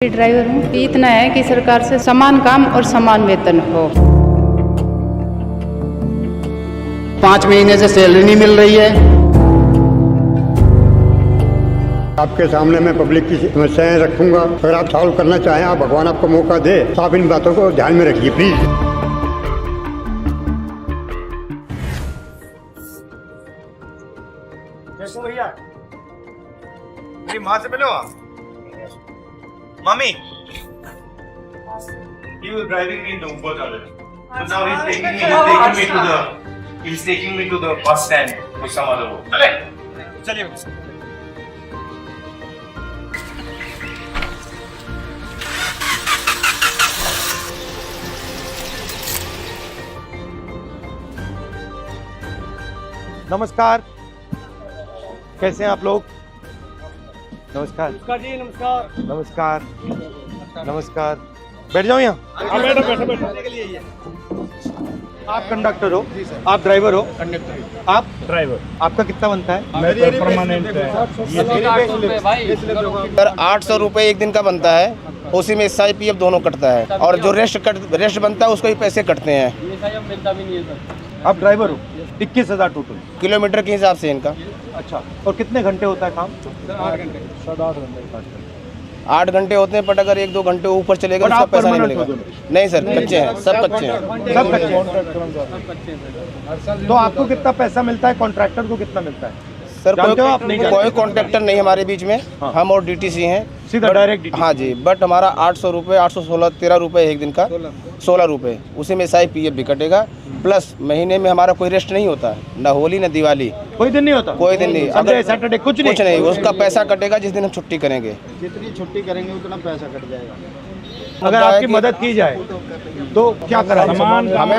Driver हूँ। इतना है कि सरकार से समान काम और समान वेतन हो। 5 महीने से सैलरी नहीं मिल रही है। आपके सामने मैं पब्लिक की समस्याएं रखूंगा। अगर आप सॉल्व करना चाहें, आप भगवान आपको मौका दे, तो आप इन बातों को ध्यान में रखिए प्लीज। भैया मेरी माँ से मिलो। Mommy, he was driving me in the Uber earlier. So now he's taking me to the bus stand for some other work. चलिए। नमस्कार, कैसे हैं आप लोग? नमस्कार। नमस्कार जी, नमस्कार। नमस्कार। नमस्कार। बैठ जाओ यहाँ। बैठो। आप कंडक्टर हो? आप ड्राइवर हो? कंडक्टर। आप ड्राइवर। आपका कितना बनता है? मैं तो परमानेंट है। सर 800 रुपये एक दिन का बनता है, उसी में SIPF दोनों कटता है और जो रेस्ट बनता है उसको ही पैसे कटते हैं। आप ड्राइवर हो? 21,000 टोटल किलोमीटर के हिसाब से इनका। अच्छा, और कितने घंटे होता है काम? 8 घंटे। 8 घंटे होते हैं, बट अगर 1-2 घंटे ऊपर चलेगा तो उसका पैसा नहीं मिलेगा। नहीं सर, कच्चे हैं, सब कच्चे हैं। सब कच्चे हैं। तो आपको कितना पैसा मिलता है? कॉन्ट्रैक्टर को कितना मिलता है? सर जानते हो आप? नहीं जानते? कोई कॉन्ट्रैक्टर नहीं हमारे बीच में। हाँ। हम और DTC हैं, सीधा डायरेक्ट DTC? हाँ जी, बट हमारा 800 रुपये, 816, 13 रुपये एक दिन का, 16 रुपये, उसी में SIPF भी कटेगा। प्लस महीने में हमारा कोई रेस्ट नहीं होता, ना होली ना दिवाली, कोई दिन नहीं होता? कोई दिन नहीं। संडे सैटरडे कुछ नहीं, उसका पैसा कटेगा जिस दिन हम छुट्टी करेंगे। जितनी छुट्टी करेंगे उतना पैसा कट जाएगा। अगर आपकी मदद की जाए तो क्या करा? हमें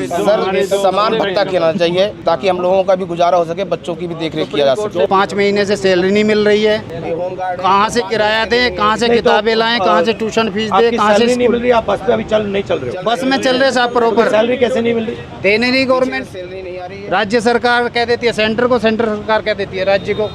सर समान भत्ता देना चाहिए ताकि हम लोगों का भी गुजारा हो सके, बच्चों की भी देखरेख किया जा सके। 5 महीने से सैलरी नहीं मिल रही है। कहाँ से किराया दें, कहाँ से किताबें लाएं, कहाँ से ट्यूशन फीस दें, कहाँ से नहीं मिल रही? आप बस पे अभी नहीं चल रहे हो? बस में चल रहे साहब प्रॉपर। सैलरी कैसे नहीं मिल रही? देने नहीं गवर्नमेंट, राज्य सरकार कह देती है सेंटर को, सेंटर सरकार कह देती है राज्य को।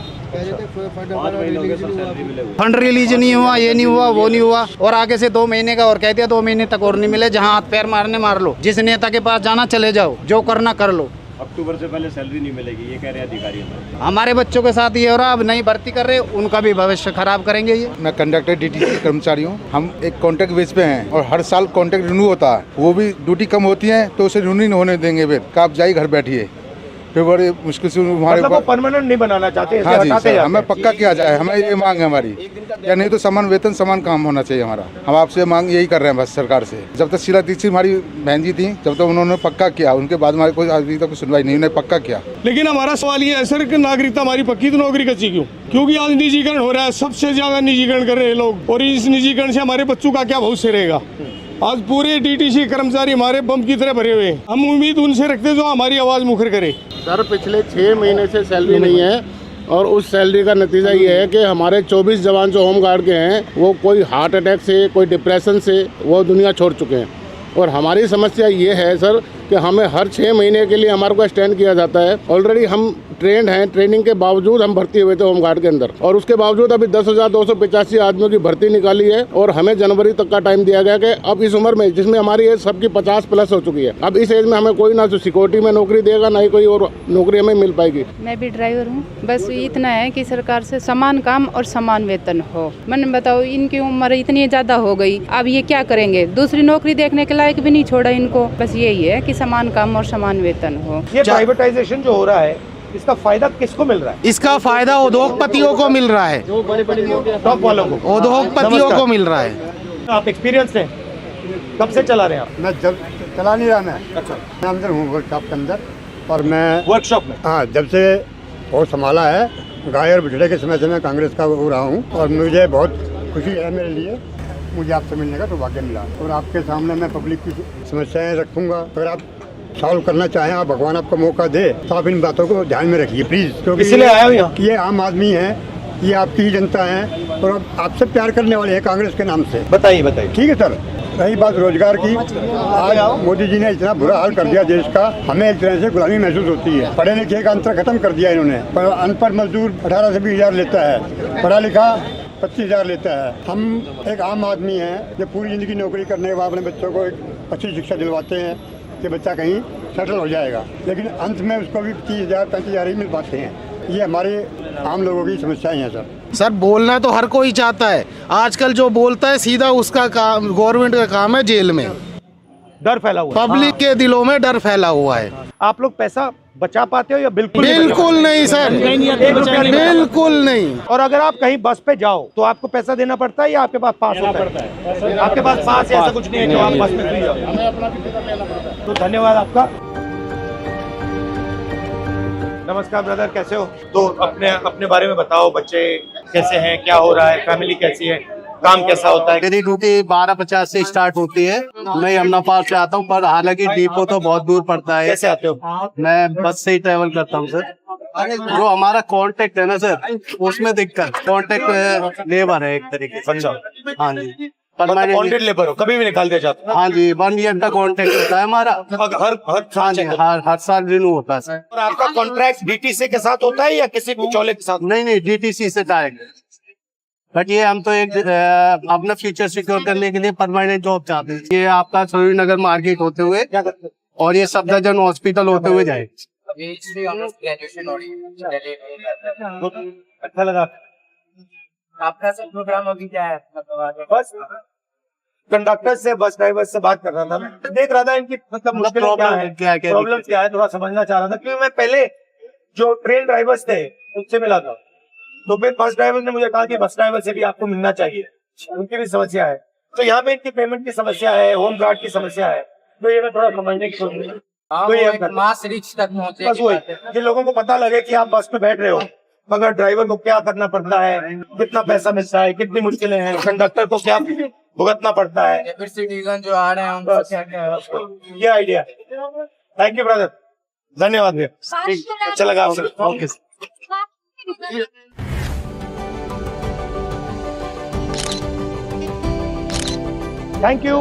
फंड रिलीज नहीं हुआ, ये नहीं हुआ, वो नहीं हुआ, और आगे से 2 महीने का और कह दिया 2 महीने तक और नहीं मिले। जहाँ हाथ पैर मारने मार लो, जिस नेता के पास जाना चले जाओ, जो करना कर लो। अक्टूबर से पहले सैलरी नहीं मिलेगी, ये कह रहे हैं अधिकारी। हमारे बच्चों के साथ ये हो रहा, अब नई भर्ती कर रहे, उनका भी भविष्य खराब करेंगे ये। मैं कंडक्टर DTC कर्मचारी हूँ। हम एक कॉन्ट्रैक्ट बेस पे हैं और हर साल कॉन्ट्रैक्ट रिन्यू होता है। वो भी ड्यूटी कम होती है तो उसे रिन्यू नहीं होने देंगे। फिर कि आप जाइए घर बैठिए, फिर बड़े मुश्किल से हमारे मतलब परमानेंट नहीं बनाना चाहते? हाँ जी सर, हमें पक्का किया जाए, हमें ये मांग है हमारी। या नहीं तो समान वेतन समान काम होना चाहिए हमारा। हम आपसे मांग यही कर रहे हैं बस सरकार से। जब तक शीला दीक्षित हमारी बहन जी थी, जब तक उन्होंने पक्का किया, उनके बाद हमारे कोई अभी तक सुनवाई नहीं, उन्होंने पक्का किया। लेकिन हमारा सवाल ये है सर कि नागरिकता हमारी पक्की, तो नौकरी कच्ची क्यों? क्योंकि आज निजीकरण हो रहा है, सबसे ज्यादा निजीकरण कर रहे हैं लोग, और इस निजीकरण से हमारे बच्चों का क्या भविष्य रहेगा? आज पूरे DTC कर्मचारी हमारे बम की तरह भरे हुए हैं। हम उम्मीद उनसे रखते जो हमारी आवाज मुखर करे। सर पिछले 6 महीने से सैलरी नहीं है, और उस सैलरी का नतीजा ये है कि हमारे 24 जवान जो होम गार्ड के हैं वो कोई हार्ट अटैक से, कोई डिप्रेशन से वो दुनिया छोड़ चुके हैं। और हमारी समस्या ये है सर कि हमें हर 6 महीने के लिए हमारे को एक्सटेंड किया जाता है। ऑलरेडी हम ट्रेंड हैं, ट्रेनिंग के बावजूद हम भर्ती हुए थे होमगार्ड के अंदर, और उसके बावजूद अभी 10,285 आदमियों की भर्ती निकाली है, और हमें जनवरी तक का टाइम दिया गया कि अब इस उम्र में, जिसमें हमारी एज सबकी 50+ हो चुकी है, अब इस एज में हमें कोई ना तो सिक्योरिटी में नौकरी देगा, ना ही कोई और नौकरी हमें मिल पाएगी। मैं भी ड्राइवर हूँ। बस इतना है कि सरकार से समान काम और समान वेतन हो। मैंने बताओ, इनकी उम्र इतनी ज़्यादा हो गई, अब ये क्या करेंगे? दूसरी नौकरी देखने के लायक भी नहीं छोड़ा इनको। बस यही है कि समान काम और समान वेतन हो। ये प्राइवेटाइजेशन जो हो रहा है, इसका फायदा किसको मिल रहा है? इसका फायदा उद्योगपतियों को मिल रहा है, टॉप वालों को, उद्योगपतियों को मिल रहा है। आप एक्सपीरियंस हैं, कब से चला रहे हैं आप? मैं जब चला नहीं रहा, मैं अंदर हूँ वर्कशॉप के अंदर, और मैं वर्कशॉप में? हाँ, जब से बहुत संभाला है, गाय और बिछड़े के समय से मैं कांग्रेस का हो रहा हूँ, और मुझे बहुत खुशी है मेरे लिए, मुझे आपसे मिलने का सौभाग्य मिला। और आपके सामने मैं पब्लिक की समस्याएं रखूंगा। अगर आप सॉल्व करना चाहें, आप भगवान आपको मौका दे, तो आप इन बातों को ध्यान में रखिए प्लीज। क्योंकि इसलिए आया हूं यहाँ। ये आम आदमी है, ये आपकी ही जनता है, और अब आपसे प्यार करने वाले हैं कांग्रेस के नाम से। बताइए। ठीक है सर। रही बात रोजगार की, आज मोदी जी ने इतना बुरा हाल कर दिया देश का, हमें एक तरह से गुलामी महसूस होती है। पढ़े लिखे का अंतर खत्म कर दिया इन्होंने। अनपढ़ मजदूर 18 से 20 हज़ार लेता है, पढ़ा लिखा 25,000 लेता है। हम एक आम आदमी हैं जो पूरी ज़िंदगी नौकरी करने के बाद अपने बच्चों को एक अच्छी शिक्षा दिलवाते हैं कि बच्चा कहीं सेटल हो जाएगा, लेकिन अंत में उसको भी 30,000 35,000 ही मिल पाते हैं। ये हमारे आम लोगों की समस्याएं हैं सर। सर बोलना तो हर कोई चाहता है, आजकल जो बोलता है सीधा उसका काम, गवर्नमेंट का काम है जेल में। डर फैला हुआ है। पब्लिक के दिलों में डर फैला हुआ है। आप लोग पैसा बचा पाते हो या बिल्कुल बिल्कुल नहीं सर, बिल्कुल नहीं। और अगर आप कहीं बस पे जाओ तो आपको पैसा देना पड़ता है या आपके पास पास होता है? आपके पास पास है, ऐसा कुछ नहीं है जो आप बस में फ्री जाओ। तो धन्यवाद आपका। नमस्कार ब्रदर, कैसे हो? तो अपने अपने बारे में बताओ, बच्चे कैसे हैं, क्या हो रहा है, फैमिली कैसी है, काम कैसा होता है? मेरी ड्यूटी 12:50 से स्टार्ट होती है। मैं यमुना पार्क से आता हूँ, पर हालांकि डिपो तो बहुत दूर पड़ता है। कैसे आते हो? मैं बस से ही ट्रेवल करता हूँ सर। जो हमारा कांटेक्ट है ना सर, उसमें दिक्कत, कांटेक्ट लेबर है एक तरीके से। अच्छा, हाँ जी, कॉन्ट्रैक्ट लेबर हो, कभी भी निकाल दिया जाता है? हाँ जी, 1 ईयर का कॉन्ट्रैक्ट होता है हमारा। हाँ जी, हर साल रिन्यू होता है सर। और आपका कॉन्ट्रैक्ट डीटीसी के साथ होता है या किसी बिचौले के साथ? नहीं, डीटीसी से डायरेक्ट। बट ये हम तो एक अपना फ्यूचर सिक्योर करने के लिए परमानेंट जॉब चाहते हैं। ये आपका सूर्यनगर मार्केट होते हुए और ये सफदरजंग हॉस्पिटल होते हुए जाए। अच्छा लगा आपका सब प्रोग्राम अभी क्या है? बस कंडक्टर से, बस ड्राइवर से बात कर रहा था। मैं देख रहा था इनकी मतलब मुश्किलें क्या है, प्रॉब्लम क्या है, थोड़ा समझना चाह रहा था। क्योंकि मैं पहले जो ट्रेन ड्राइवर्स थे उनसे मिला था, तो फिर बस ड्राइवर ने मुझे कहा कि बस ड्राइवर से भी आपको मिलना चाहिए, उनकी भी समस्या है। तो यहाँ पे इनकी पेमेंट की समस्या है, होम गार्ड की समस्या है, तो ये मैं थोड़ा समझने की कोशिश तो ये मास रिच तक पहुंचे। बस वही जिन लोगों को पता लगे कि आप बस में बैठ रहे हो, मगर ड्राइवर को क्या करना पड़ता है, कितना पैसा मिलता है, कितनी मुश्किलें हैं, कंडक्टर को क्या भुगतना पड़ता है, फिर सिटीजन जो आ रहे हैं उनको क्या क्या, ये आइडिया। थैंक यू ब्रदर, धन्यवाद भैया, अच्छा लगा आपसे। Okay, thank you.